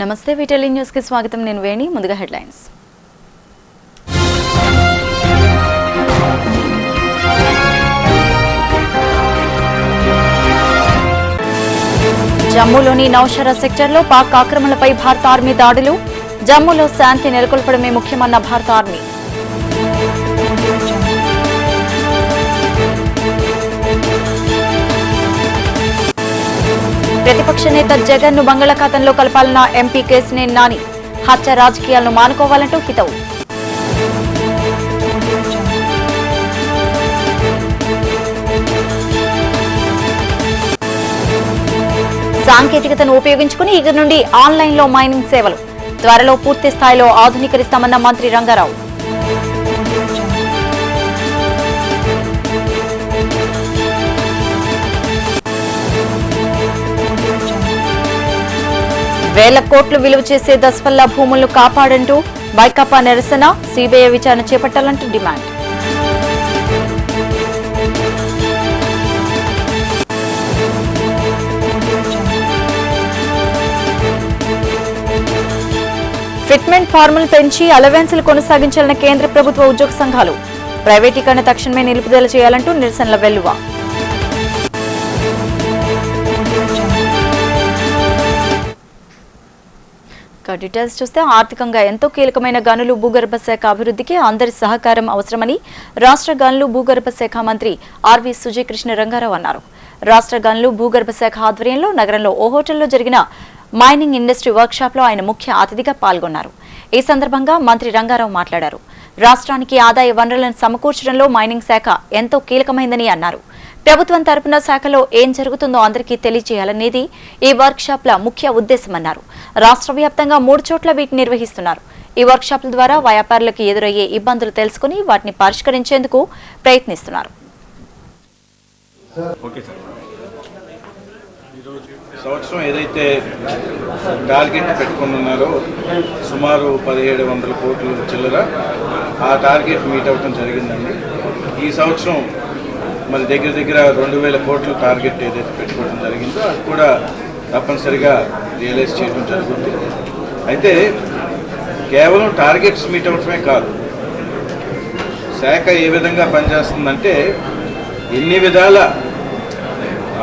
నమస్తే వీటెలి న్యూస్ కి స్వాగతం. నేను వేణి. ముందుగా హెడ్లైన్స్. జమ్మూలోని నౌషరా సెక్టర్లో పాక్ ఆక్రమణలపై భారత ఆర్మీ దాడులు. జమ్మూలో శాంతి నెలకొల్పడమే ముఖ్యమన్న భారత ఆర్మీ. ప్రతిపక్ష నేత జగన్ ను బంగాళాఖాతంలో కలపాలన్న ఎంపీ కేసినేని నాని. హత్య రాజకీయాలను మానుకోవాలంటూ హితవు. సాంకేతికతను ఉపయోగించుకుని ఇక నుండి ఆన్లైన్లో మైనింగ్ సేవలు త్వరలో పూర్తి స్థాయిలో ఆధునీకరిస్తామన్న మంత్రి రంగారావు. వేల కోట్లు విలువ చేసే దస్పల్లా భూములను కాపాడంటూ వైకాపా నిరసన. సిబిఐ విచారణ చేపట్టాలంటూ డిమాండ్. ఫిట్మెంట్ ఫార్ములు పెంచి అలవెన్సులు కొనసాగించాలన్న కేంద్ర ప్రభుత్వ ఉద్యోగ సంఘాలు. ప్రైవేటీకరణ తక్షణమే నిలుపుదల చేయాలంటూ నిరసనల వెల్లువ. డీటెయిల్స్ చూస్తే ఆర్థికంగా ఎంతో కీలకమైన గనులు భూగర్భ శాఖ అభివృద్ధికి అందరి సహకారం అవసరమని రాష్ట్ర గనులు భూగర్భ శాఖ మంత్రి ఆర్వి సుజయకృష్ణ రంగారావు అన్నారు. రాష్ట్ర గనులు భూగర్భ శాఖ ఆధ్వర్యంలో నగరంలో ఓ హోటల్లో జరిగిన మైనింగ్ ఇండస్ట్రీ వర్క్ షాప్ లో ఆయన ముఖ్య అతిథిగా పాల్గొన్నారు. ఈ సందర్భంగా మంత్రి రంగారావు మాట్లాడారు. రాష్ట్రానికి ఆదాయ వనరులను సమకూర్చడంలో మైనింగ్ శాఖ ఎంతో కీలకమైందని అన్నారు. ప్రభుత్వం తరపున శాఖలో ఏం జరుగుతుందో అందరికీ తెలియజేయాలనేది ఈ వర్క్ షాప్ల ముఖ్య ఉద్దేశమన్నారు. రాష్ట్ర వ్యాప్తంగా 3 చోట్ల వీటిని నిర్వహిస్తున్నారు. ఈ వర్క్ షాప్ల ద్వారా వ్యాపారులకు ఎదురయ్యే ఇబ్బందులు తెలుసుకుని వాటిని పరిష్కరించేందుకు ప్రయత్నిస్తున్నారు. సంవత్సరం ఏదైతే టార్గెట్ పెట్టుకున్నారో సుమారు 1700 కోట్ల చిల్లర ఆ టార్గెట్ మీట్ అవ్వడం జరిగిందండి. ఈ సంవత్సరం మరి దగ్గర 2000 కోట్ల టార్గెట్ ఏదైతే పెట్టుకోవడం జరిగిందో అది కూడా తప్పనిసరిగా రియలైజ్ చేయడం జరుగుతుంది. అయితే కేవలం టార్గెట్స్ మీట్ అవ్వటమే కాదు, శాఖ ఏ విధంగా పనిచేస్తుందంటే ఎన్ని విధాల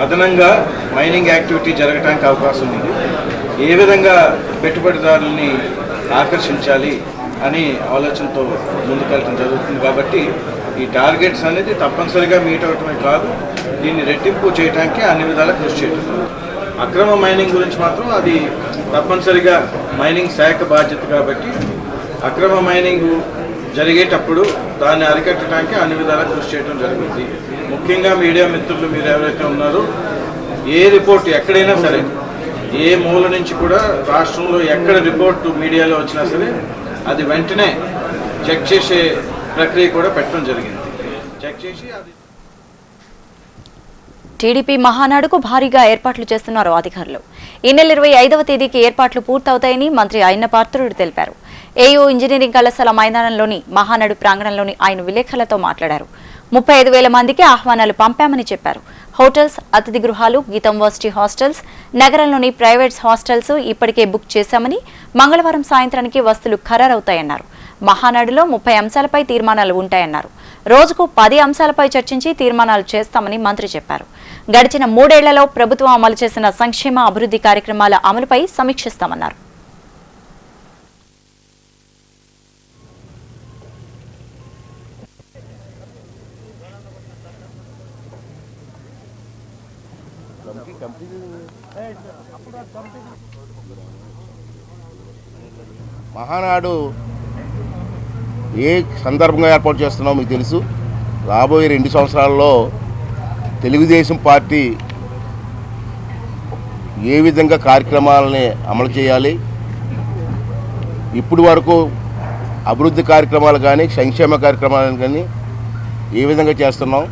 అదనంగా మైనింగ్ యాక్టివిటీ జరగడానికి అవకాశం ఉంది, ఏ విధంగా పెట్టుబడిదారుల్ని ఆకర్షించాలి అని ఆలోచనతో ముందుకెళ్ళడం జరుగుతుంది. కాబట్టి ఈ టార్గెట్స్ అనేది తప్పనిసరిగా మీట్ అవటమే కాదు, దీన్ని రెట్టింపు చేయడానికి అన్ని విధాలా కృషి చేయడం. అక్రమ మైనింగ్ గురించి మాత్రం అది తప్పనిసరిగా మైనింగ్ శాఖ బాధ్యత కాబట్టి అక్రమ మైనింగ్ జరిగేటప్పుడు దాన్ని అరికట్టడానికి అన్ని విధాలా కృషి చేయడం జరుగుతుంది. ముఖ్యంగా మీడియా మిత్రులు మీరు ఎవరైతే ఉన్నారో ఏ రిపోర్ట్ ఎక్కడైనా సరే ఏ మూల నుంచి కూడా రాష్ట్రంలో ఎక్కడ రిపోర్టు మీడియాలో వచ్చినా సరే అది వెంటనే చెక్ చేసే ప్రక్రియ కూడా పెట్టడం జరిగింది. చెక్ చేసి అది టీడీపీ మహానాడుకు భారీగా ఏర్పాట్లు చేస్తున్నారు అధికారులు. ఈ నెల 25వ తేదీకి ఏర్పాట్లు పూర్తవుతాయని మంత్రి అయ్యన్న పాత్రుడు తెలిపారు. ఏయూ ఇంజనీరింగ్ కళాశాల మైదానంలోని మహానాడు ప్రాంగణంలోని ఆయన విలేకరులతో మాట్లాడారు. 35,000 మందికి ఆహ్వానాలు పంపామని చెప్పారు. హోటల్స్, అతిథి గృహాలు, గీతం వర్సిటీ హాస్టల్స్, నగరంలోని ప్రైవేట్ హాస్టల్స్ ఇప్పటికే బుక్ చేశామని, మంగళవారం సాయంత్రానికి వసతులు ఖరారవుతాయన్నారు. మహానాడులో 30 అంశాలపై తీర్మానాలు ఉంటాయన్నారు. రోజుకు 10 అంశాలపై చర్చించి తీర్మానాలు చేస్తామని మంత్రి చెప్పారు. గడిచిన 3 ఏళ్లలో ప్రభుత్వం అమలు చేసిన సంక్షేమ అభివృద్ధి కార్యక్రమాల అమలుపై సమీక్షిస్తామన్నారు. మహానాడు ఏ సందర్భంగా ఏర్పాటు చేస్తున్నామో మీకు తెలుసు. రాబోయే 2 సంవత్సరాల్లో తెలుగుదేశం పార్టీ ఏ విధంగా కార్యక్రమాలని అమలు చేయాలి, ఇప్పటి వరకు అభివృద్ధి కార్యక్రమాలు కానీ సంక్షేమ కార్యక్రమాలు కానీ ఏ విధంగా చేస్తున్నాం,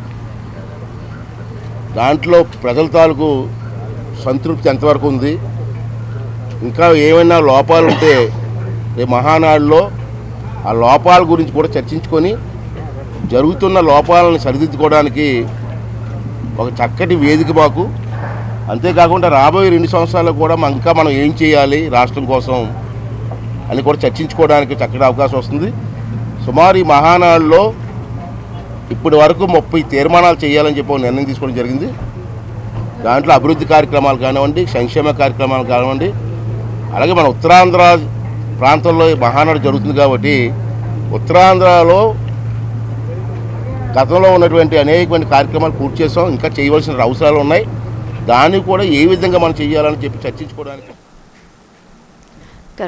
దాంట్లో ప్రజల తాలూకు సంతృప్తి ఎంతవరకు ఉంది, ఇంకా ఏమైనా లోపాలు ఉంటే రేపు మహానాడులో ఆ లోపాల గురించి కూడా చర్చించుకొని జరుగుతున్న లోపాలను సరిదిద్దుకోవడానికి ఒక చక్కటి వేదిక మాకు అంతేకాకుండా రాబోయే 2 సంవత్సరాల్లో కూడా ఇంకా మనం ఏం చేయాలి రాష్ట్రం కోసం అని కూడా చర్చించుకోవడానికి చక్కటి అవకాశం వస్తుంది. సుమారు ఈ మహానాడులో ఇప్పటి వరకు 30 తీర్మానాలు చేయాలని చెప్పి నిర్ణయం తీసుకోవడం జరిగింది. దాంట్లో అభివృద్ధి కార్యక్రమాలు కానివ్వండి, సంక్షేమ కార్యక్రమాలు కానివ్వండి, అలాగే మన ఉత్తరాంధ్ర ప్రాంతంలో మహానాడు జరుగుతుంది కాబట్టి ఉత్తరాంధ్రలో గతంలో ఉన్నటువంటి అనేకమైన కార్యక్రమాలు పూర్తి చేసాం. ఇంకా చేయవలసిన అవసరాలు ఉన్నాయి. దాన్ని కూడా ఏ విధంగా మనం చేయాలని చెప్పి చర్చించుకోవడానికి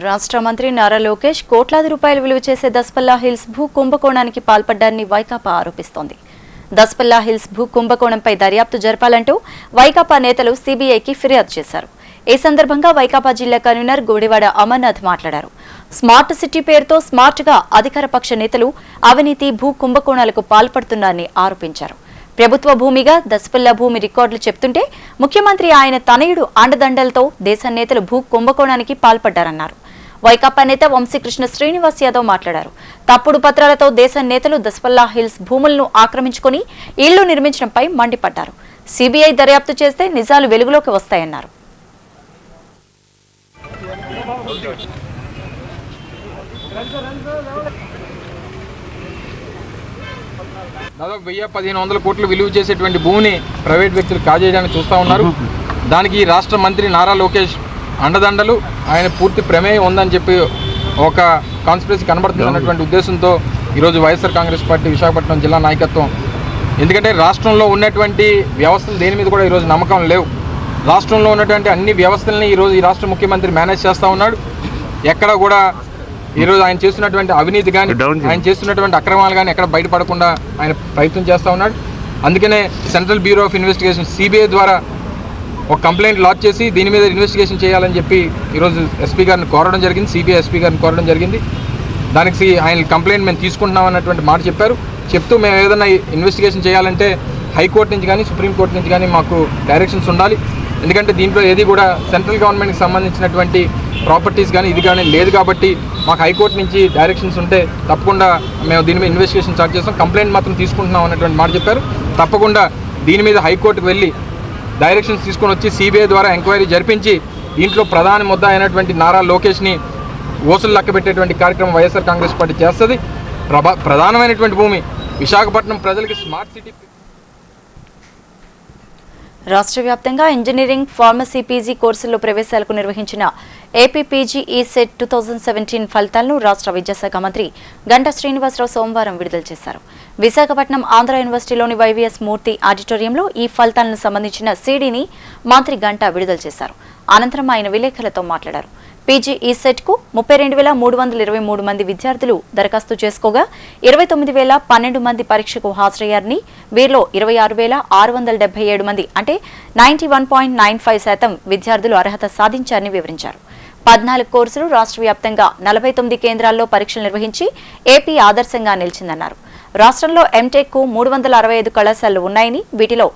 రాష్ట్ర మంత్రి నారా లోకేష్ కోట్లాది రూపాయలు విలువ చేసే దస్పల్లా హిల్స్ భూ కుంభకోణానికి పాల్పడ్డారని వైకాపా ఆరోపిస్తోంది. దస్పల్లా హిల్స్ భూ కుంభకోణంపై దర్యాప్తు జరపాలంటూ వైకాపా నేతలు సీబీఐకి ఫిర్యాదు చేశారు. ఈ సందర్భంగా వైకాపా జిల్లా కన్వీనర్ గోడివాడ అమర్నాథ్ మాట్లాడారు. స్మార్ట్ సిటీ పేరుతో స్మార్ట్ గా అధికార పక్ష నేతలు అవినీతి భూ కుంభకోణాలకు పాల్పడుతున్నారని ఆరోపించారు. ప్రభుత్వ భూమిగా దస్పల్లా భూమి రికార్డులు చెప్తుంటే ముఖ్యమంత్రి ఆయన తనయుడు అండదండలతో దేశ నేతలు భూ కుంభకోణానికి పాల్పడ్డారన్నారు. వైకాపా నేత వంశీకృష్ణ శ్రీనివాస్ యాదవ్ మాట్లాడారు. తప్పుడు పత్రాలతో దేశ నేతలు దస్పల్లా హిల్స్ భూములను ఆక్రమించుకుని ఇళ్లు నిర్మించడంపై మండిపడ్డారు. సీబీఐ దర్యాప్తు చేస్తే నిజాలు వెలుగులోకి వస్తాయన్నారు. దాదాపు 1000-1500 కోట్లు విలువ చేసేటువంటి భూమిని ప్రైవేట్ వ్యక్తులు కాజేయడానికి చూస్తూ ఉన్నారు. దానికి రాష్ట్ర మంత్రి నారా లోకేష్ అండదండలు, ఆయన పూర్తి ప్రమేయం ఉందని చెప్పి ఒక కాన్స్పిరసీ కనబడుతుంది అన్నటువంటి ఉద్దేశంతో ఈరోజు వైఎస్ఆర్ కాంగ్రెస్ పార్టీ విశాఖపట్నం జిల్లా నాయకత్వం, ఎందుకంటే రాష్ట్రంలో ఉన్నటువంటి వ్యవస్థలు దేని మీద కూడా ఈరోజు నమ్మకం లేవు. రాష్ట్రంలో ఉన్నటువంటి అన్ని వ్యవస్థల్ని ఈరోజు ఈ రాష్ట్ర ముఖ్యమంత్రి మేనేజ్ చేస్తూ ఉన్నాడు. ఎక్కడ కూడా ఈరోజు ఆయన చేస్తున్నటువంటి అవినీతి కానీ, ఆయన చేస్తున్నటువంటి అక్రమాలు కానీ ఎక్కడ బయటపడకుండా ఆయన ప్రయత్నం చేస్తూ ఉన్నాడు. అందుకనే central bureau of investigation CBI ద్వారా ఒక కంప్లైంట్ లాంచ్ చేసి దీని మీద ఇన్వెస్టిగేషన్ చేయాలని చెప్పి ఈరోజు ఎస్పీ గారిని కోరడం జరిగింది, సిబిఐ ఎస్పీ గారిని కోరడం జరిగింది. దానికి ఆయన కంప్లైంట్ మేము తీసుకుంటున్నాం అన్నటువంటి మాట చెప్పారు. చెప్తూ మేము ఏదైనా ఇన్వెస్టిగేషన్ చేయాలంటే హైకోర్టు నుంచి కానీ సుప్రీంకోర్టు నుంచి కానీ మాకు డైరెక్షన్స్ ఉండాలి. ఎందుకంటే దీంట్లో ఏది కూడా సెంట్రల్ గవర్నమెంట్కి సంబంధించినటువంటి ప్రాపర్టీస్ కానీ ఇది కానీ లేదు కాబట్టి మాకు హైకోర్టు నుంచి డైరెక్షన్స్ ఉంటే తప్పకుండా మేము దీని మీద ఇన్వెస్టిగేషన్ స్టార్ట్ చేస్తాం, కంప్లైంట్ మాత్రం తీసుకుంటున్నాం అన్నటువంటి మాట చెప్పారు. తప్పకుండా దీని మీద హైకోర్టుకు వెళ్ళి డైరెక్షన్స్ తీసుకొని వచ్చి సిబిఐ ద్వారా ఎంక్వైరీ జరిపించి దీంట్లో ప్రధాన ముద్ద అయినటువంటి నారా లోకేష్ని ఓసులు లెక్కబెట్టేటువంటి కార్యక్రమం వైఎస్ఆర్ కాంగ్రెస్ పార్టీ చేస్తుంది. ప్రధానమైనటువంటి భూమి విశాఖపట్నం ప్రజలకి స్మార్ట్ సిటీ. రాష్ట్ర వ్యాప్తంగా ఇంజనీరింగ్, ఫార్మసీ, పీజీ కోర్సుల్లో ప్రవేశాలకు నిర్వహించిన ఏపీ పీజీ ఈసెట్ 2017 ఫలితాలను రాష్ట్ర విద్యాశాఖ మంత్రి గంటా శ్రీనివాసరావు సోమవారం విడుదల చేశారు. విశాఖపట్నం ఆంధ్ర యూనివర్సిటీలోని వైవీఎస్ మూర్తి ఆడిటోరియంలో ఈ ఫలితాలకు సంబంధించిన సీడీని మంత్రి గంటా విడుదల చేశారు. అనంతరం ఆయన విలేకరులతో మాట్లాడారు. పీజీ ఈసెట్కు 32,323 మంది విద్యార్థులు దరఖాస్తు చేసుకోగా 29,012 మంది పరీక్షకు హాజరయ్యారని, వీరిలో 26,677 మంది అంటే 91.95% విద్యార్థులు అర్హత సాధించారని వివరించారు. 14 కోర్సులు రాష్ట్ర వ్యాప్తంగా 49 కేంద్రాల్లో పరీక్షలు నిర్వహించి ఏపీ ఆదర్శంగా నిలిచిందన్నారు. రాష్ట్రంలో ఎంటెక్ కు 365 కళాశాలలు ఉన్నాయని, వీటిలో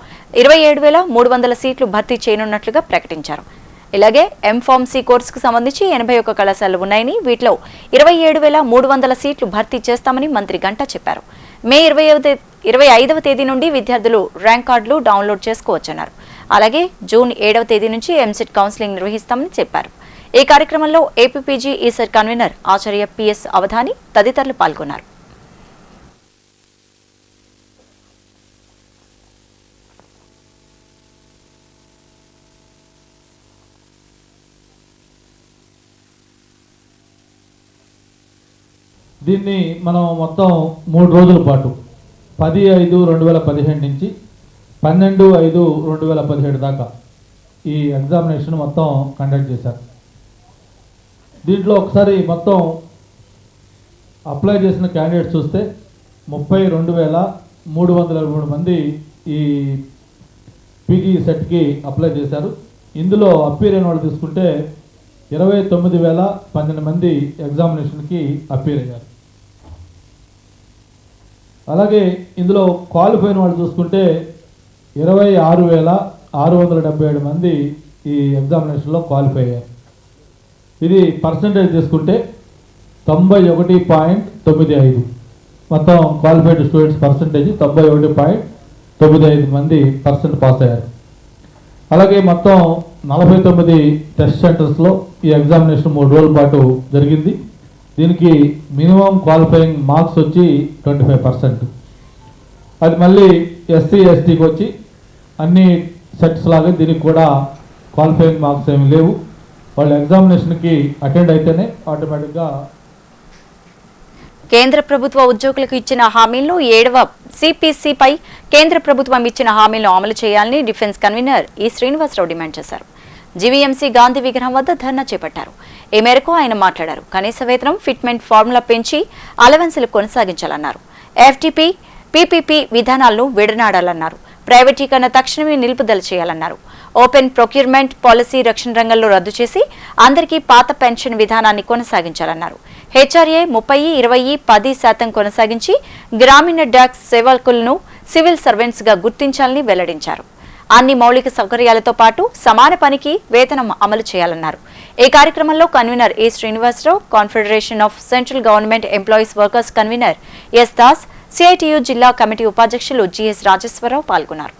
27,300 సీట్లు భర్తీ చేయనున్నట్లుగా ప్రకటించారు. ఇలాగే ఎంఫార్మసీ కోర్సుకు సంబంధించి 81 కళాశాలలు ఉన్నాయని, వీటిలో 27,300 సీట్లు భర్తీ చేస్తామని మంత్రి గంటా చెప్పారు. మే 25వ తేదీ నుండి విద్యార్థులు ర్యాంక్ కార్డులు డౌన్లోడ్ చేసుకోవచ్చన్నారు. అలాగే జూన్ 7వ తేదీ నుంచి ఎంసెట్ కౌన్సిలింగ్ నిర్వహిస్తామని చెప్పారు. ఈ కార్యక్రమంలో ఏపీపీజీ ఈసెట్ కన్వీనర్ ఆచార్య పిఎస్ అవధాని తదితరులు పాల్గొన్నారు. దీన్ని మనం మొత్తం 3 రోజుల పాటు 10/5/2017 నుంచి 12/5/2017 దాకా ఈ ఎగ్జామినేషన్ మొత్తం కండక్ట్ చేశారు. దీంట్లో ఒకసారి మొత్తం అప్లై చేసిన క్యాండిడేట్స్ చూస్తే 32,323 మంది ఈ పీజీ సెట్కి అప్లై చేశారు. ఇందులో అప్పీర్ అయిన వాళ్ళు తీసుకుంటే 29,012 మంది ఎగ్జామినేషన్కి అప్పీర్ అయ్యారు. అలాగే ఇందులో క్వాలిఫై అయిన వాళ్ళు చూసుకుంటే 26,677 మంది ఈ ఎగ్జామినేషన్లో క్వాలిఫై అయ్యారు. ఇది పర్సంటేజ్ తీసుకుంటే 91.95. మొత్తం క్వాలిఫైడ్ స్టూడెంట్స్ పర్సంటేజ్ 91.95 మంది పర్సెంట్ పాస్ అయ్యారు. అలాగే మొత్తం 49 టెస్ట్ సెంటర్స్లో ఈ ఎగ్జామినేషన్ 3 రోజుల పాటు జరిగింది. దీనికి మినిమం క్వాలిఫైయింగ్ మార్క్స్ వచ్చి 25%. అది మళ్ళీ ఎస్సీ ఎస్టీకి వచ్చి అన్ని సెట్స్ లాగా దీనికి కూడా క్వాలిఫైయింగ్ మార్క్స్ ఏమి లేవు. వాళ్ళు ఎగ్జామినేషన్కి అటెండ్ అయితేనే ఆటోమేటిక్గా. కేంద్ర ప్రభుత్వ ఉద్యోగులకు ఇచ్చిన హామీలను 7వ సిపిసిపై కేంద్ర ప్రభుత్వం ఇచ్చిన హామీలను అమలు చేయాలని డిఫెన్స్ కన్వీనర్ ఈ శ్రీనివాసరావు డిమాండ్ చేశారు. జీవీఎంసీ గాంధీ విగ్రహం వద్ద ధర్నా చేపట్టారు. ఈ మేరకు ఆయన మాట్లాడారు. కనీస వేతనం, ఫిట్మెంట్ ఫార్ములా పెంచి అలవెన్సులు కొనసాగించాలన్నారు. ఎఫ్టీపీ, పీపీపీ విధానాలను విడనాడాలన్నారు. ప్రైవేటీకరణ తక్షణమే నిలుపుదల చేయాలన్నారు. ఓపెన్ ప్రొక్యూర్మెంట్ పాలసీ రక్షణ రంగంలో రద్దు చేసి అందరికీ పాత పెన్షన్ విధానాన్ని కొనసాగించాలన్నారు. హెచ్ఆర్ఏ 30-20-10% కొనసాగించి గ్రామీణ డాక్ సేవకులను సివిల్ సర్వెంట్స్ గా గుర్తించాలని వెల్లడించారు. అన్ని మౌలిక సౌకర్యాలతో పాటు సమాన పనికి వేతనం అమలు చేయాలన్నారు. ఈ కార్యక్రమంలో convener A Srinivasarao, confederation of central government employees workers convener S Das, CITU జిల్లా కమిటీ ఉపాధ్యక్షులు జిఎస్ రాజేశ్వరరావు పాల్గొన్నారు.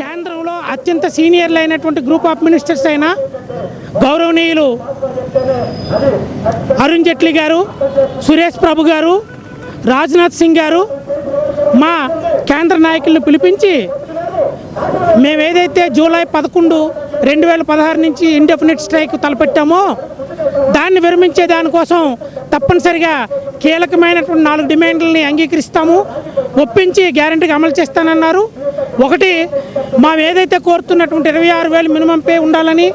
కేంద్రంలో అత్యంత సీనియర్లు అయినటువంటి గ్రూప్ ఆఫ్ మినిస్టర్స్ అయిన గౌరవనీయులు అరుణ్ జైట్లీ గారు, సురేష్ ప్రభు గారు, రాజ్నాథ్ సింగ్ గారు మా కేంద్ర నాయకులను పిలిపించి మేమేదైతే జూలై 11, 2016 నుంచి ఇండెఫినిట్ స్ట్రైక్ తలపెట్టామో దాన్ని విరమించే దానికోసం తప్పనిసరిగా కీలకమైనటువంటి 4 డిమాండ్లని అంగీకరిస్తాము, ఒప్పించి గ్యారెంటీగా అమలు చేస్తానన్నారు. ఒకటి, మేము ఏదైతే కోరుతున్నటువంటి 26,000 మినిమం పే ఉండాలని,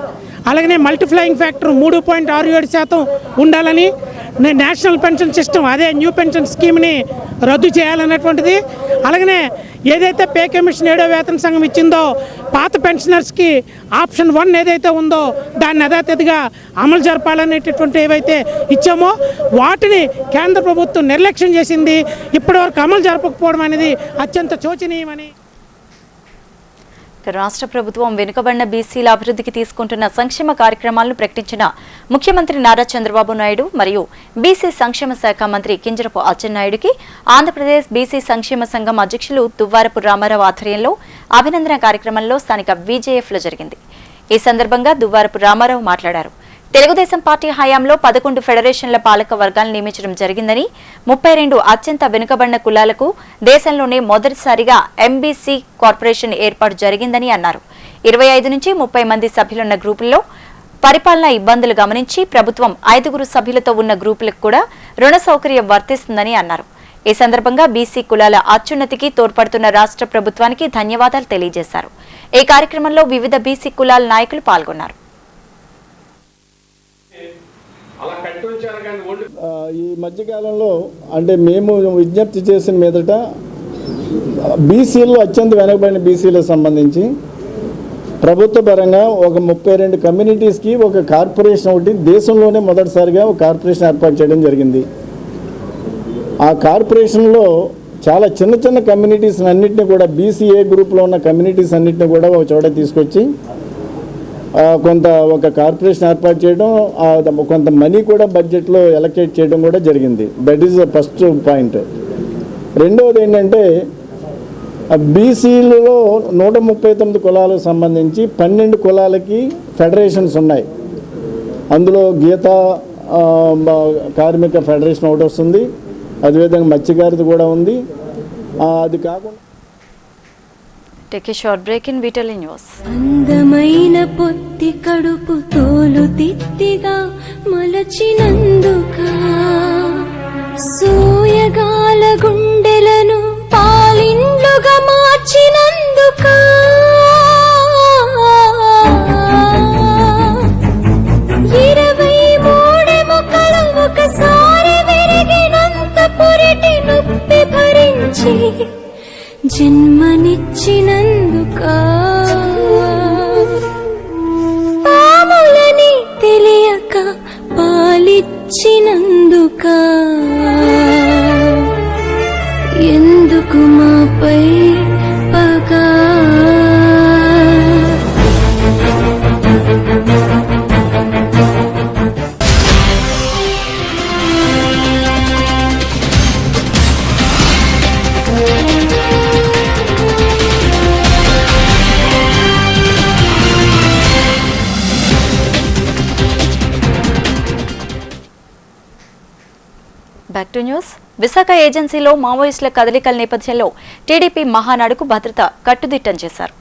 అలాగనే మల్టీప్లయింగ్ ఫ్యాక్టర్ 3.67% ఉండాలని, నేషనల్ పెన్షన్ సిస్టమ్ అదే న్యూ పెన్షన్ స్కీమ్ని రద్దు చేయాలన్నటువంటిది, అలాగనే ఏదైతే పే కమిషన్ 7వ వేతన సంఘం ఇచ్చిందో పాత పెన్షనర్స్కి ఆప్షన్ 1 ఏదైతే ఉందో దాన్ని యథాతథిగా అమలు జరపాలనేటటువంటి ఏవైతే ఇచ్చామో వాటిని కేంద్ర ప్రభుత్వం నిర్లక్ష్యం చేసింది. ఇప్పటివరకు అమలు జరపకపోవడం అనేది అత్యంత శోచనీయమని. రాష్ట్ర ప్రభుత్వం వెనుకబడిన బీసీల అభివృద్ధికి తీసుకుంటున్న సంక్షేమ కార్యక్రమాలను ప్రకటించిన ముఖ్యమంత్రి నారా చంద్రబాబు నాయుడు మరియు బీసీ సంక్షేమ శాఖ మంత్రి కింజరపు అచ్చెన్నాయుడికి ఆంధ్రప్రదేశ్ బీసీ సంక్షేమ సంఘం అధ్యక్షులు దువ్వారపు రామారావు ఆధ్వర్యంలో అభినందన కార్యక్రమంలో స్థానిక VJFలో జరిగింది. ఈ సందర్భంగా దువ్వారపు రామారావు మాట్లాడారు. తెలుగుదేశం పార్టీ హయాంలో 11 ఫెడరేషన్ల పాలక వర్గాలను నియమించడం జరిగిందని, 32 అత్యంత వెనుకబడిన కులాలకు దేశంలోనే మొదటిసారిగా ఎంబీసీ కార్పొరేషన్ ఏర్పాటు జరిగిందని అన్నారు. 25 నుంచి 30 మంది సభ్యులున్న గ్రూపుల్లో పరిపాలనా ఇబ్బందులు గమనించి ప్రభుత్వం 5 సభ్యులతో ఉన్న గ్రూపులకు కూడా రుణ సౌకర్యం వర్తిస్తుందని అన్నారు. ఈ సందర్భంగా బీసీ కులాల అత్యున్నతికి తోడ్పడుతున్న రాష్ట్ర ప్రభుత్వానికి ధన్యవాదాలు తెలియజేశారు. ఈ కార్యక్రమంలో వివిధ బీసీ కులాల నాయకులు పాల్గొన్నారు. ఈ మధ్యకాలంలో అంటే మేము విజ్ఞప్తి చేసిన మీదట బీసీల్లో అత్యంత వెనకబడిన బీసీలకు సంబంధించి ప్రభుత్వ పరంగా ఒక 32 కమ్యూనిటీస్కి ఒక కార్పొరేషన్ ఒకటి దేశంలోనే మొదటిసారిగా ఒక కార్పొరేషన్ ఏర్పాటు చేయడం జరిగింది. ఆ కార్పొరేషన్లో చాలా చిన్న చిన్న కమ్యూనిటీస్ అన్నింటినీ కూడా BCA గ్రూప్లో ఉన్న కమ్యూనిటీస్ అన్నింటినీ కూడా ఒక చోట తీసుకొచ్చి కొంత ఒక కార్పొరేషన్ ఏర్పాటు చేయడం, కొంత మనీ కూడా బడ్జెట్లో ఎలకేట్ చేయడం కూడా జరిగింది. That is the first point. రెండవది ఏంటంటే బీసీలలో 139 కులాలకు సంబంధించి 12 కులాలకి ఫెడరేషన్స్ ఉన్నాయి. అందులో గీత కార్మిక ఫెడరేషన్ ఒకటి వస్తుంది, అదేవిధంగా మత్స్యకారిది కూడా ఉంది. అది కాకుండా Take a short break in VTL News. అందమైన పొత్తి కడుపు తోలు తిత్తిగా మలచినందుక సోయగాల గుండెలను పాలిండ్లుగా మార్చినందుక 23 ముక్కలు ఒకసారి విరిగినంత పురిటి నొప్పి భరించి జన్మనిచ్చినందుక పాములని తెలియక పాలిచ్చినందుక ఎందుకు మాపై పగా బ్యాక్ టు న్యూస్. విశాఖ ఏజెన్సీలో మావోయిస్టుల కదలికల నేపథ్యంలో టీడీపీ మహానాడుకు భద్రత కట్టుదిట్టం చేశారు.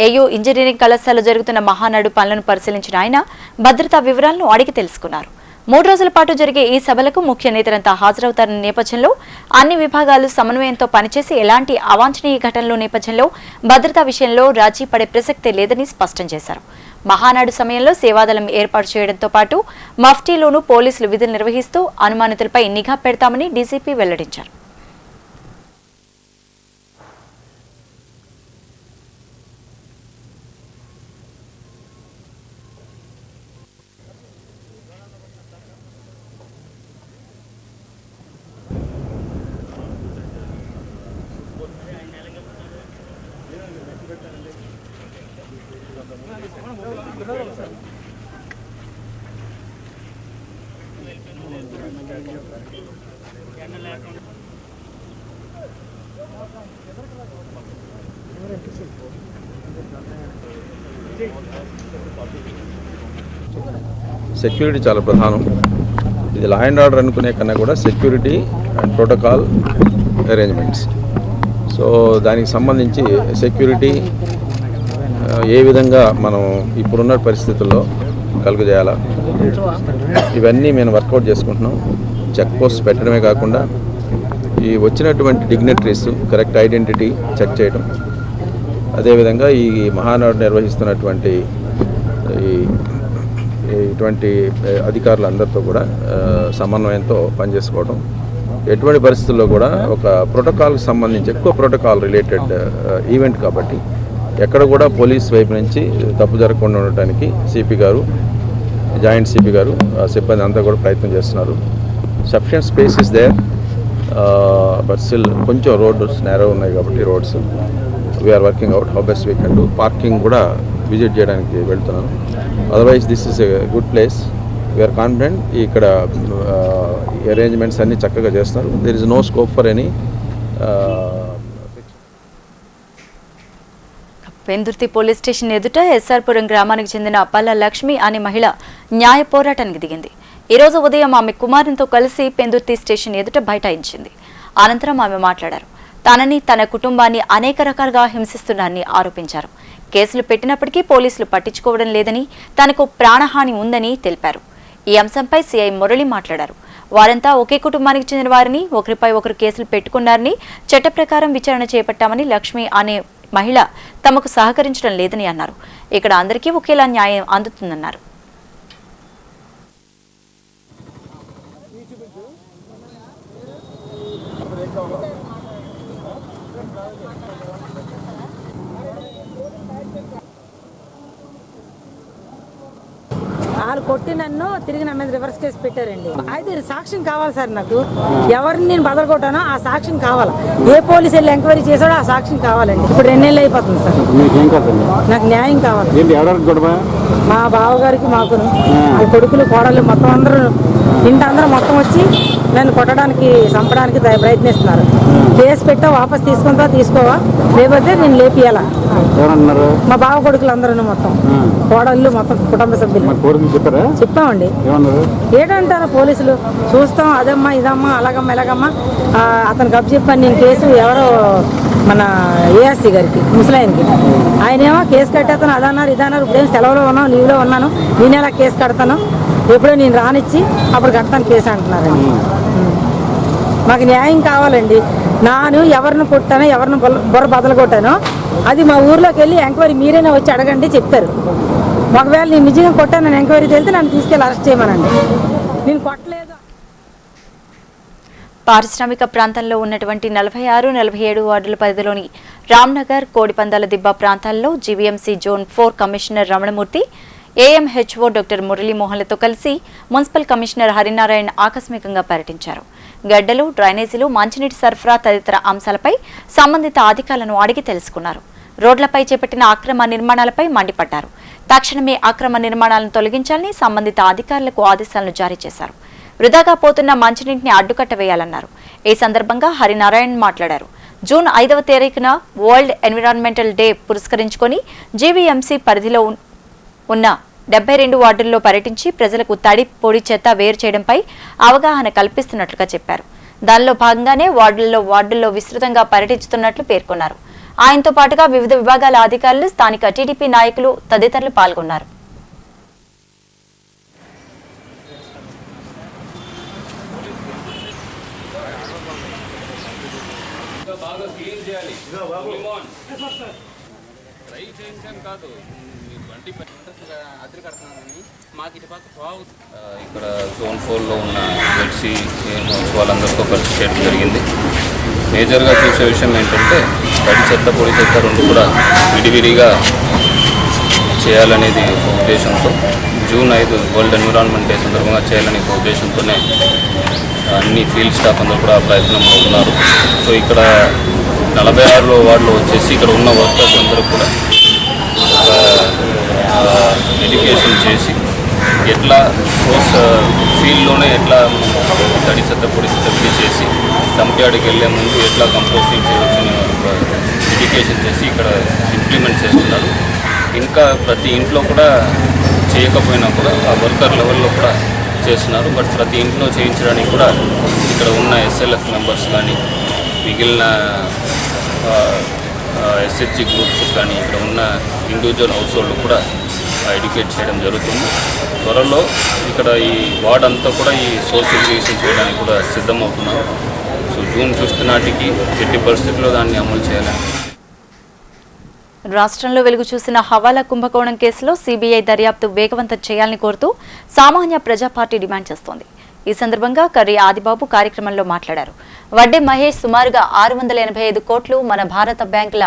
ఏయూ ఇంజనీరింగ్ కళాశాలలో జరుగుతున్న మహానాడు పనులను పరిశీలించిన ఆయన భద్రతా వివరాలను అడిగి తెలుసుకున్నారు. 3 రోజుల పాటు జరిగే ఈ సభలకు ముఖ్య నేతలంతా హాజరవుతారన్న నేపథ్యంలో అన్ని విభాగాలు సమన్వయంతో పనిచేసి ఎలాంటి అవాంఛనీయ ఘటనల నేపథ్యంలో భద్రతా విషయంలో రాజీ పడే ప్రసక్తే లేదని స్పష్టం చేశారు. మహానాడు సమయంలో సేవాదళం ఏర్పాటు చేయడంతో పాటు మఫ్టీలోనూ పోలీసులు విధులు నిర్వహిస్తూ అనుమానితులపై నిఘా పెడతామని డీజీపీ వెల్లడించారు. సెక్యూరిటీ చాలా ప్రధానం. ఇది లా అండ్ ఆర్డర్ అనుకునే కన్నా కూడా security and protocol arrangements. So దానికి సంబంధించి సెక్యూరిటీ ఏ విధంగా మనం ఇప్పుడున్న పరిస్థితుల్లో కలుగజేయాలా ఇవన్నీ మేము వర్కౌట్ చేసుకుంటున్నాం. చెక్ పోస్ట్ పెట్టడమే కాకుండా ఈ వచ్చినటువంటి డిగ్నిటరీస్ కరెక్ట్ ఐడెంటిటీ చెక్ చేయడం, అదేవిధంగా ఈ మహానాడు నిర్వహిస్తున్నటువంటి ఇటువంటి అధికారులందరితో కూడా సమన్వయంతో పనిచేసుకోవడం, ఎటువంటి పరిస్థితుల్లో కూడా ఒక ప్రోటోకాల్కి సంబంధించి ఎక్కువ ప్రోటోకాల్ రిలేటెడ్ ఈవెంట్ కాబట్టి ఎక్కడ కూడా పోలీస్ వైపు నుంచి తప్పు జరగకుండా ఉండటానికి సిపి గారు, జాయింట్ సిపి గారు, సిబ్బంది అంతా కూడా ప్రయత్నం చేస్తున్నారు. Sufficient space is there, but still కొంచెం రోడ్స్ నేరో ఉన్నాయి కాబట్టి roads we're working out how best we can do. Parking కూడా విజిట్ చేయడానికి వెళ్తున్నాను. Otherwise this is a good place. We're confident ఇక్కడ అరేంజ్మెంట్స్ అన్నీ చక్కగా చేస్తున్నారు. There is no scope for any. Pendurthi police station ఎదుట ఎస్ఆర్పురం గ్రామానికి చెందిన పల్ల లక్ష్మి అనే మహిళ న్యాయ పోరాటానికి దిగింది. ఈ రోజు ఉదయం ఆమె కుమారునితో కలిసి పెందుర్తి స్టేషన్ ఎదుట బైఠాయించింది. అనంతరం ఆమె మాట్లాడారు. తనని తన కుటుంబాన్ని అనేక రకాలుగా హింసిస్తున్నారని ఆరోపించారు. కేసులు పెట్టినప్పటికీ పోలీసులు పట్టించుకోవడం లేదని, తనకు ప్రాణహాని ఉందని తెలిపారు. ఈ అంశంపై సీఐ మురళి మాట్లాడారు. వారంతా ఒకే కుటుంబానికి చెందిన వారిని, ఒకరిపై ఒకరు కేసులు పెట్టుకున్నారని, చట్ట ప్రకారం విచారణ చేపట్టామని లక్ష్మి అనే మహిళ తమకు సహకరించడం లేదని అన్నారు. ఇక్కడ అందరికీ ఒకేలా న్యాయం అందుతుందన్నారు. వాళ్ళు కొట్టి నన్ను తిరిగి నా మీద రివర్స్ కేసు పెట్టారండి. అయితే సాక్ష్యం కావాలి సార్ నాకు. ఎవరిని నేను బదలగొట్టానో ఆ సాక్ష్యం కావాలి. ఏ పోలీసు వెళ్ళి ఎంక్వైరీ చేశాడో ఆ సాక్ష్యం కావాలండి. ఇప్పుడు 2 నెలలు అయిపోతుంది సార్. నాకు న్యాయం కావాలి. మా బావగారికి, మాకును, మా కొడుకులు, కోడళ్ళు మొత్తం అందరూ ఇంటందరూ మొత్తం వచ్చి నన్ను కొట్టడానికి, చంపడానికి ప్రయత్నిస్తున్నారు. కేసు పెట్టా వాపస్ తీసుకుంటా తీసుకోవా, లేకపోతే నేను లేపియాలా. మా బావ కొడుకులు అందరూ మొత్తం కోడళ్ళు మొత్తం కుటుంబ సభ్యులు చెప్పామండి. ఏంటంటారు పోలీసులు, చూస్తాం అదమ్మా ఇదమ్మా అలాగమ్మా ఇలాగమ్మా. అతను కప్పు చెప్పాను నేను కేసు. ఎవరో మన ఏఆర్సీ గారికి, ముసలాయనకి, ఆయనేమో కేసు కట్టేస్తాను అదన్నారు ఇదన్నారు. ఇప్పుడేం సెలవులో ఉన్నాను, లీవ్లో ఉన్నాను, నేను ఎలా కేసు కడతాను, ఎప్పుడో నేను రానిచ్చి అప్పుడు కడతాను కేసు అంటున్నారండి. మాకు న్యాయం కావాలండి. నాను ఎవరిని కొట్టానో, ఎవరిని బుర్ర బదలు కొట్టానో అది మా ఊర్లోకి వెళ్ళి ఎంక్వైరీ మీరైనా వచ్చి అడగండి, చెప్తారు. ఒకవేళ నేను నిజంగా కొట్టానని ఎంక్వైరీ తెలితే నన్ను తీసుకెళ్ళి అరెస్ట్ చేయమనండి. నేను కొట్టలేదు. పారిశ్రామిక ప్రాంతంలో ఉన్నటువంటి 46, 47 వార్డుల పరిధిలోని రామ్నగర్, కోడిపందాల దిబ్బ ప్రాంతాల్లో GVMC zone 4 commissioner Ramanamurthy, AMHO doctor మురళీమోహన్లతో కలిసి మున్సిపల్ కమిషనర్ హరినారాయణ ఆకస్మికంగా పర్యటించారు. గడ్డలు, డ్రైనేజీలు, మంచినీటి సరఫరా తదితర అంశాలపై సంబంధిత అధికారులను అడిగి తెలుసుకున్నారు. రోడ్లపై చేపట్టిన అక్రమ నిర్మాణాలపై మండిపడ్డారు. తక్షణమే అక్రమ నిర్మాణాలను తొలగించాలని సంబంధిత అధికారులకు ఆదేశాలను జారీ చేశారు. వృధాగా పోతున్న మంచినీటిని అడ్డుకట్ట వేయాలన్నారు. ఈ సందర్భంగా హరినారాయణ మాట్లాడారు. జూన్ 5వ తారీఖున వరల్డ్ ఎన్విరాన్మెంటల్ డే పురస్కరించుకొని జీవీఎంసీ పరిధిలో ఉన్న 72 వార్డుల్లో పర్యటించి ప్రజలకు తడి, పొడి చెత్త వేరు చేయడంపై అవగాహన కల్పిస్తున్నట్లుగా చెప్పారు. దానిలో భాగంగానే వార్డుల్లో విస్తృతంగా పర్యటిస్తున్నట్లు పేర్కొన్నారు. ఆయనతో పాటుగా వివిధ విభాగాల అధికారులు, స్థానిక టీడీపీ నాయకులు తదితరులు పాల్గొన్నారు. ఇక్కడ జోన్ 4లో ఉన్న జెడ్సీ వాళ్ళందరితో కలిసి చేయడం జరిగింది. మేజర్గా చూసే విషయం ఏంటంటే తడి చెత్త, పొడి చెత్త రెండు కూడా విడివిడిగా చేయాలనేది ఒక ఉద్దేశంతో జూన్ 5 వరల్డ్ ఎన్విరాన్మెంట్ డే సందర్భంగా చేయాలనే ఒక ఉద్దేశంతోనే అన్ని ఫీల్డ్ స్టాఫ్ అందరూ కూడా ప్రయత్నంలో ఉన్నారు. సో ఇక్కడ 46 వార్డులో వచ్చేసి ఇక్కడ ఉన్న వర్కర్స్ అందరూ కూడా ఎడ్యుకేషన్ చేసి ఎట్లా ఫీల్డ్లోనే ఎట్లా తడి చెత్త, పొడి చెత్త విడి చేసి డంప్ యార్డ్కి వెళ్ళే ముందు ఎట్లా కంపోస్టింగ్ చేయవచ్చని ఎడ్యుకేషన్ చేసి ఇక్కడ ఇంప్లిమెంట్ చేస్తున్నారు. ఇంకా ప్రతి ఇంట్లో కూడా చేయకపోయినా కూడా ఆ వర్కర్ లెవెల్లో కూడా చేస్తున్నారు. బట్ ప్రతి ఇంట్లో చేయించడానికి కూడా ఇక్కడ ఉన్న ఎస్ఎల్ఎఫ్ మెంబర్స్ కానీ మిగిలిన ఎస్హెచ్జి గ్రూప్స్ కానీ ఇక్కడ ఉన్న ఇండివిజువల్ హౌస్ హోల్డ్ కూడా ఎడ్యుకేట్ చేయడం జరుగుతుంది. త్వరలో ఇక్కడ ఈ వార్డ్ అంతా కూడా ఈ సోర్స్ ఎడ్యుకేషన్ చేయడానికి కూడా సిద్ధమవుతున్నారు. సో జూన్ 5 నాటికి ఎట్టి పరిస్థితుల్లో దాన్ని అమలు చేయాలని. రాష్ట్రంలో వెలుగు చూసిన హవాలా కుంభకోణం కేసులో సీబీఐ దర్యాప్తు వేగవంతం చేయాలని కోరుతూ సామాన్య ప్రజా పార్టీ డిమాండ్ చేస్తోంది. ఈ సందర్భంగా కర్రీ ఆదిబాబు కార్యక్రమంలో మాట్లాడారు. వడ్డే మహేష్ సుమారుగా 685 కోట్లు మన భారత బ్యాంకుల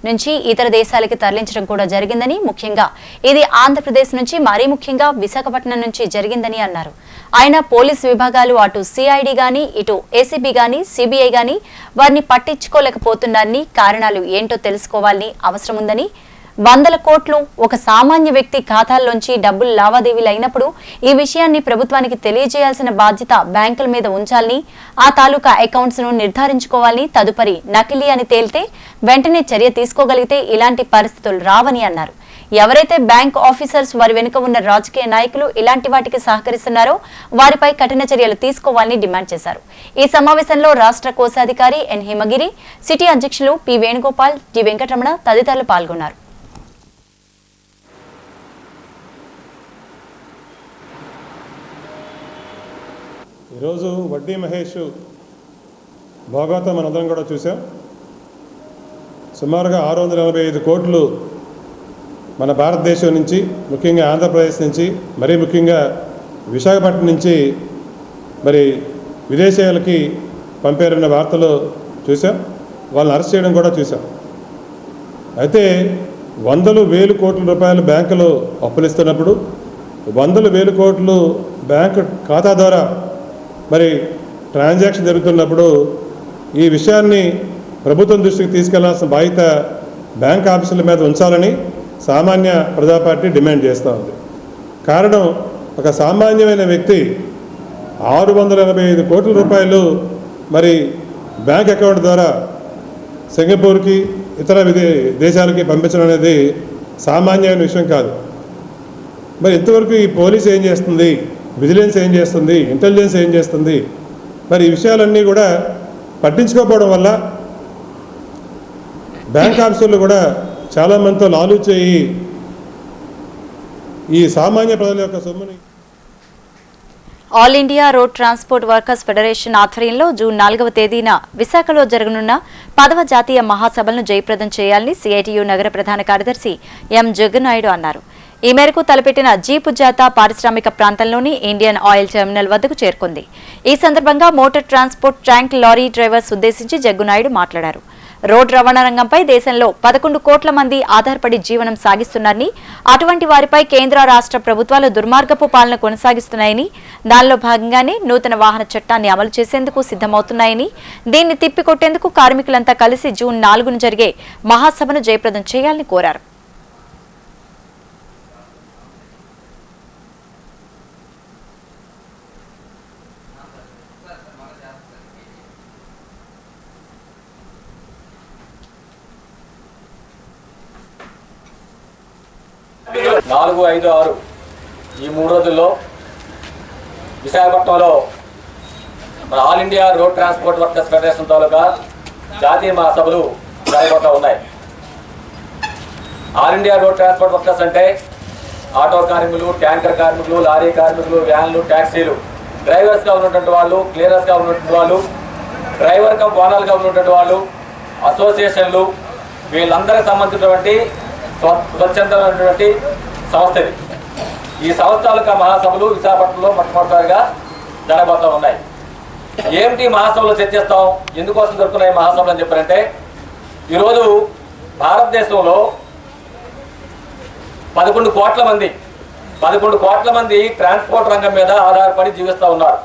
నుంచి ఇతర దేశాలకి తరలించడం కూడా జరిగిందని, ముఖ్యంగా ఇది ఆంధ్రప్రదేశ్ నుంచి, మరీ ముఖ్యంగా విశాఖపట్నం నుంచి జరిగిందని అన్నారు. ఆయన పోలీసు విభాగాలు అటు సిఐడి గాని, ఇటు ఏసీబీ గాని, సిబిఐ గాని వారిని పట్టించుకోలేకపోతున్నారని, కారణాలు ఏంటో తెలుసుకోవాలని అవసరం ఉందని, 100 కోట్లు ఒక సామాన్య వ్యక్తి ఖాతాల్లోంచి డబ్బులు లావాదేవీలు అయినప్పుడు ఈ విషయాన్ని ప్రభుత్వానికి తెలియజేయాల్సిన బాధ్యత బ్యాంకుల మీద ఉంచాలని, ఆ తాలూకా అకౌంట్స్ ను నిర్ధారించుకోవాలని, తదుపరి నకిలీ అని తేలితే వెంటనే చర్య తీసుకోగలిగితే ఇలాంటి పరిస్థితులు రావని అన్నారు. ఎవరైతే బ్యాంక్ ఆఫీసర్స్ వారి వెనుక ఉన్న రాజకీయ నాయకులు ఇలాంటి వాటికి సహకరిస్తున్నారో వారిపై కఠిన చర్యలు తీసుకోవాలని డిమాండ్ చేశారు. ఈ సమావేశంలో రాష్ట్ర కోశాధికారి ఎన్ హిమగిరి, సిటీ అధ్యక్షులు పి వేణుగోపాల్, టి వెంకటరమణ తదితరులు పాల్గొన్నారు. ఈరోజు వడ్డీ మహేష్ భాగవతం మనందరం కూడా చూసాం. సుమారుగా 685 కోట్లు మన భారతదేశం నుంచి, ముఖ్యంగా ఆంధ్రప్రదేశ్ నుంచి, మరీ ముఖ్యంగా విశాఖపట్నం నుంచి మరి విదేశాలకి పంపారన్న వార్తలు చూసాం. వాళ్ళని అరెస్ట్ చేయడం కూడా చూసాం. అయితే 100,000 కోట్ల రూపాయలు బ్యాంకులు అప్పులిస్తున్నప్పుడు 100,000 కోట్లు బ్యాంకు ఖాతా ద్వారా మరి ట్రాన్సాక్షన్ జరుగుతున్నప్పుడు ఈ విషయాన్ని ప్రభుత్వం దృష్టికి తీసుకెళ్లాల్సిన బాధ్యత బ్యాంక్ ఆఫీసుల మీద ఉంచాలని సామాన్య ప్రజా పార్టీ డిమాండ్ చేస్తూ ఉంది. కారణం, ఒక సామాన్యమైన వ్యక్తి 685 కోట్ల రూపాయలు మరి బ్యాంక్ అకౌంట్ ద్వారా సింగపూర్కి, ఇతర దేశాలకి పంపించడం అనేది సామాన్యమైన విషయం కాదు. మరి ఇంతవరకు ఈ పోలీస్ ఏం చేస్తుంది, విజిలెన్స్ ఏం చేస్తుంది, ఇంటెలిజెన్స్ ఏం చేస్తుంది, మరి ఈ విషయాలన్నీ కూడా పట్టించుకోకపోవడం వల్ల బ్యాంక్ ఆఫీసర్లు కూడా చాలామందితో లాలూచి ఈ సామాన్య ప్రజల యొక్క సొమ్ముని. All India road transport workers federation ఆధ్వర్యంలో జూన్ 4వ తేదీన విశాఖలో జరగనున్న 10వ జాతీయ మహాసభలను జయప్రదం చేయాలని సిఐటియు నగర ప్రధాన కార్యదర్శి ఎం జగ్గునాయుడు అన్నారు. ఈ మేరకు తలపెట్టిన జీపు జాతా పారిశ్రామిక ప్రాంతంలోని ఇండియన్ ఆయిల్ టెర్మినల్ వద్దకు చేరుకుంది. ఈ సందర్భంగా motor transport tank lorry drivers ఉద్దేశించి జగ్గునాయుడు మాట్లాడారు. రోడ్ రవాణా రంగంపై దేశంలో 11 కోట్ల మంది ఆధారపడి జీవనం సాగిస్తున్నారని, అటువంటి వారిపై కేంద్ర రాష్ట్ర ప్రభుత్వాలు దుర్మార్గపు పాలన కొనసాగిస్తున్నాయని, దానిలో భాగంగానే నూతన వాహన చట్టాన్ని అమలు చేసేందుకు సిద్ధమవుతున్నాయని, దీన్ని తిప్పికొట్టేందుకు కార్మికులంతా కలిసి జూన్ 4న జరిగే మహాసభను జయప్రదం చేయాలని కోరారు. నాలుగు, 5, 6 ఈ 3 రోజుల్లో విశాఖపట్నంలో మన all India road transport workers federation తాలూకా జాతీయ మహాసభలు జరగబోతూ ఉన్నాయి. All India road transport workers అంటే ఆటో కార్మికులు, ట్యాంకర్ కార్మికులు, లారీ కార్మికులు, వ్యాన్లు, ట్యాక్సీలు, డ్రైవర్స్గా ఉన్నటువంటి వాళ్ళు, క్లీనర్స్గా ఉన్నటువంటి వాళ్ళు, డ్రైవర్ కమ్ ఓనర్గా ఉన్నటువంటి వాళ్ళు, అసోసియేషన్లు, వీళ్ళందరికి సంబంధించినటువంటి స్వచ్ఛందమైనటువంటి సంస్థ ఇది. ఈ సంస్థల మహాసభలు విశాఖపట్నంలో మొట్టమొదటిసారిగా జరగబోతూ ఉన్నాయి. ఏమిటి మహాసభలు చర్చిస్తాం, ఎందుకోసం జరుగుతున్నాయి మహాసభలు అని చెప్పారంటే, ఈరోజు భారతదేశంలో 11 కోట్ల మంది ట్రాన్స్పోర్ట్ రంగం మీద ఆధారపడి జీవిస్తూ ఉన్నారు.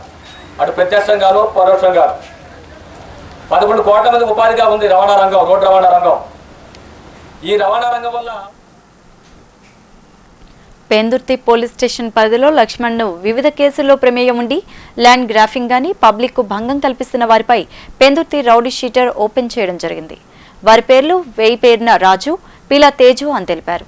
అటు ప్రత్యక్షంగాను పరోక్షంగా 11 కోట్ల మంది ఉపాధిగా ఉంది రవాణా రంగం, రోడ్డు రవాణా రంగం. ఈ రవాణా రంగం వల్ల పెందుర్తి పోలీస్ స్టేషన్ పరిధిలో లక్ష్మణ్ను వివిధ కేసుల్లో ప్రమేయం ఉండి ల్యాండ్ గ్రాఫింగ్ గాని పబ్లిక్ కు భంగం కల్పిస్తున్న వారిపై పెందుర్తి రౌడీ షీటర్ ఓపెన్ చేయడం జరిగింది. వారి పేర్లు వేయి పేరున రాజు, పీలా తేజు అని తెలిపారు.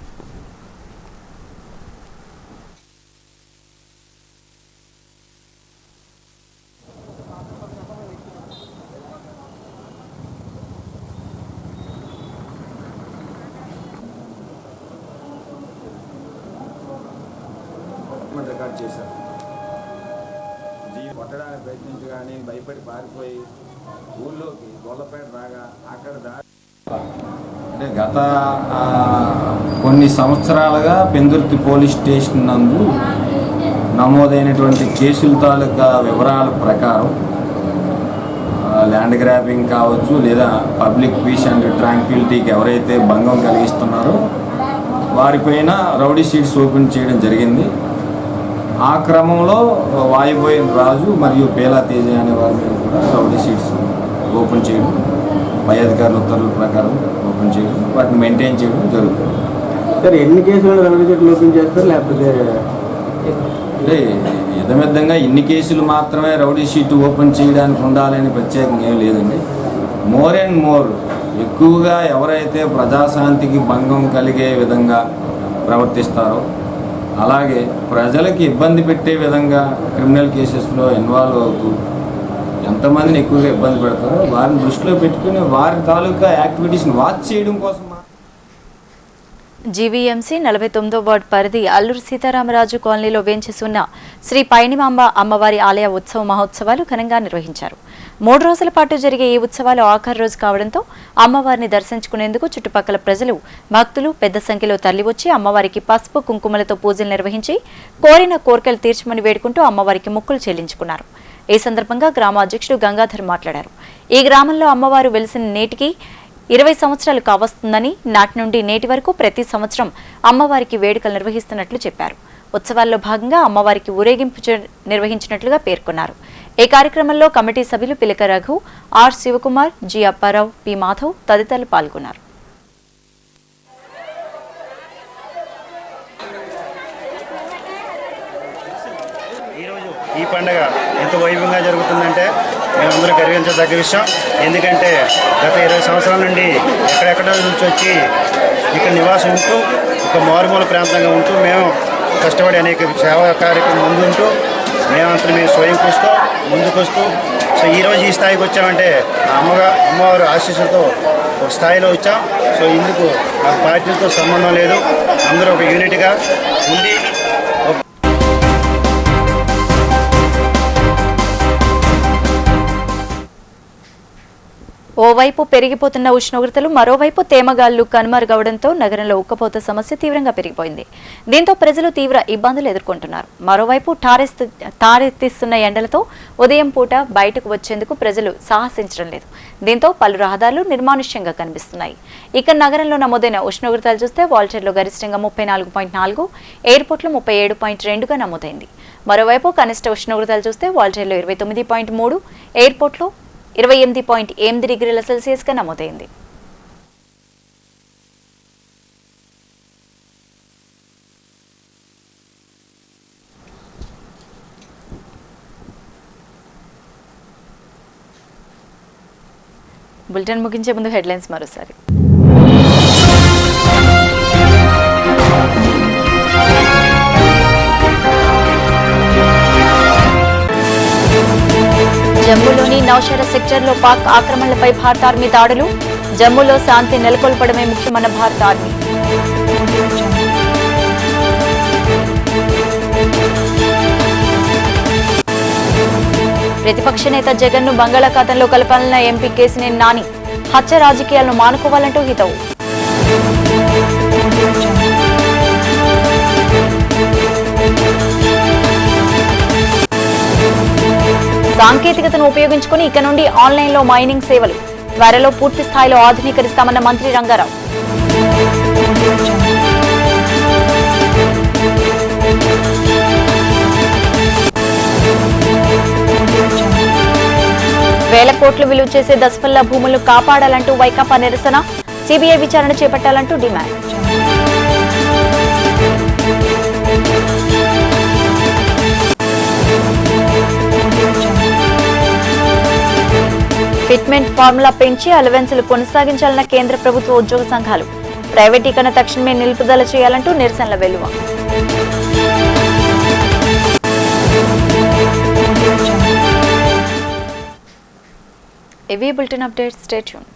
రికార్డ్ చేశారు. కొట్టడానికి ప్రయత్నించి కానీ భయపడి పారిపోయి ఊళ్ళోకి గొల్లపేట రాగా అక్కడ అంటే గత కొన్ని సంవత్సరాలుగా పెందుర్తి పోలీస్ స్టేషన్ నందు నమోదైనటువంటి కేసుల తాలూకా వివరాల ప్రకారం ల్యాండ్ గ్రాబింగ్ కావచ్చు, లేదా పబ్లిక్ పీస్ అండ్ ట్రాంక్విలిటీకి ఎవరైతే భంగం కలిగిస్తున్నారో వారిపైన రౌడీ షీట్స్ ఓపెన్ చేయడం జరిగింది. ఆ క్రమంలో వాయుబోయిన రాజు మరియు పేలా తేజ అనే వారి మీద కూడా రౌడీ షీట్స్ ఓపెన్ చేయడం, పై అధికారుల ఉత్తర్వుల ప్రకారం ఓపెన్ చేయడం, వాటిని మెయింటైన్ చేయడం జరుగుతుంది. సార్ ఎన్ని కేసులు రౌడీ షీట్లు ఓపెన్ చేస్తారు, లేకపోతే అంటే యథమిద్దంగా ఇన్ని కేసులు మాత్రమే రౌడీ షీట్ ఓపెన్ చేయడానికి ఉండాలని ప్రత్యేకంగా ఏం లేదండి. మోర్ అండ్ మోర్ ఎక్కువగా ఎవరైతే ప్రజాశాంతికి భంగం కలిగే విధంగా ప్రవర్తిస్తారో, అలాగే ప్రజలకి ఇబ్బంది పెట్టే విధంగా క్రిమినల్ కేసెస్లో ఇన్వాల్వ్ అవుతూ ఎంతమందిని ఎక్కువగా ఇబ్బంది పెడతారో వారిని దృష్టిలో పెట్టుకుని వారి తాలూకా యాక్టివిటీస్ని వాచ్ చేయడం కోసం జీవీఎంసీ 49వ వార్డు పరిధి అల్లూరు సీతారామరాజు కాలనీలో వేంచేసి ఉన్న శ్రీ పైనిమాంబ అమ్మవారి ఆలయ ఉత్సవ మహోత్సవాలు ఘనంగా నిర్వహించారు. 3 రోజుల పాటు జరిగే ఈ ఉత్సవాలు ఆఖరి రోజు కావడంతో అమ్మవారిని దర్శించుకునేందుకు చుట్టుపక్కల ప్రజలు, భక్తులు పెద్ద సంఖ్యలో తరలివచ్చి అమ్మవారికి పసుపు కుంకుమలతో పూజలు నిర్వహించి కోరిన కోర్కెలు తీర్చమని వేడుకుంటూ అమ్మవారికి మొక్కులు చెల్లించుకున్నారు. ఈ సందర్భంగా గ్రామ అధ్యక్షుడు గంగాధర్ మాట్లాడారు. ఈ గ్రామంలో అమ్మవారు వెలిసిన నేటికి 20 సంవత్సరాలు కావస్తుందని, నాటి నుండి నేటి వరకు ప్రతి సంవత్సరం అమ్మవారికి వేడుకలు నిర్వహిస్తున్నట్లు చెప్పారు. ఉత్సవాల్లో భాగంగా అమ్మవారికి ఊరేగింపు నిర్వహించినట్లుగా పేర్కొన్నారు. ఈ కార్యక్రమంలో కమిటీ సభ్యులు Pilaka Raghu, R Sivakumar, G Apparao, P Madhav తదితరులు పాల్గొన్నారు. ఈ పండుగ ఎంత వైభవంగా జరుగుతుందంటే మేమందరూ గర్వించదగ్గ విషయం. ఎందుకంటే గత 20 సంవత్సరాల నుండి ఎక్కడెక్కడ నుంచి వచ్చి ఇక్కడ నివాసం ఉంటూ ఒక మారుమూల ప్రాంతంగా ఉంటూ మేము కష్టపడి అనేక సేవా కార్యక్రమం ముందుంటూ మేమంతా మేము స్వయం కృషితో ముందుకొస్తూ సో ఈరోజు ఈ స్థాయికి వచ్చామంటే అమ్మవారి ఆశీస్సులతో ఒక స్థాయిలో వచ్చాం. సో ఇందుకు నాకు పార్టీలతో సంబంధం లేదు, అందరూ ఒక యూనిట్గా ఉండి ఓవైపు పెరిగిపోతున్న ఉష్ణోగ్రతలు, మరోవైపు తేమగాళ్లు కనుమరుగవడంతో నగరంలో ఉక్కపోత సమస్య తీవ్రంగా పెరిగిపోయింది. దీంతో ప్రజలు తీవ్ర ఇబ్బందులు ఎదుర్కొంటున్నారు. మరోవైపు తారెత్తిస్తున్న ఎండలతో ఉదయం పూట బయటకు వచ్చేందుకు ప్రజలు సాహసించడం లేదు. దీంతో పలు రహదారులు నిర్మానుష్యంగా కనిపిస్తున్నాయి. ఇక నగరంలో నమోదైన ఉష్ణోగ్రతలు చూస్తే వాల్టర్లో గరిష్టంగా 34.4, ఎయిర్పోర్ట్లో 37.2గా నమోదైంది. మరోవైపు కనిష్ట ఉష్ణోగ్రతలు చూస్తే వాల్టర్లో 29.3, ఎయిర్పోర్ట్లో 28.8 డిగ్రీల సెల్సియస్గా నమోదైంది. బులెటిన్ ముగించే ముందు హెడ్లైన్స్ మరోసారి. జమ్మూలోని నౌషేరా సెక్టర్లో పాక్ ఆక్రమణలపై భారత ఆర్మీ దాడులు. జమ్మూలో శాంతి నెలకొల్పడమే ముఖ్యమన్న భారత ఆర్మీ. ప్రతిపక్ష నేత జగన్ ను బంగాళాఖాతంలో కలపాలన్న ఎంపీ కేసినేని నాని. హత్య రాజకీయాలను మానుకోవాలంటూ హితవు. సాంకేతికతను ఉపయోగించుకుని ఇక నుండి ఆన్లైన్లో మైనింగ్ సేవలు త్వరలో పూర్తి స్థాయిలో ఆధునీకరిస్తామన్న మంత్రి రంగారావు. వేల కోట్లు విలువ చేసే దస్పల్లా భూములను కాపాడాలంటూ వైకాపా నిరసన. సిబిఐ విచారణ చేపట్టాలంటూ డిమాండ్. ఫిట్మెంట్ ఫార్ములా పెంచి అలవెన్సులు కొనసాగించాలన్న కేంద్ర ప్రభుత్వ ఉద్యోగ సంఘాలు. ప్రైవేటీకరణ తక్షణమే నిలుపుదల చేయాలంటూ నిరసనల వెలువ. ఇవి బులెటిన్ అప్డేట్స్. Stay tune.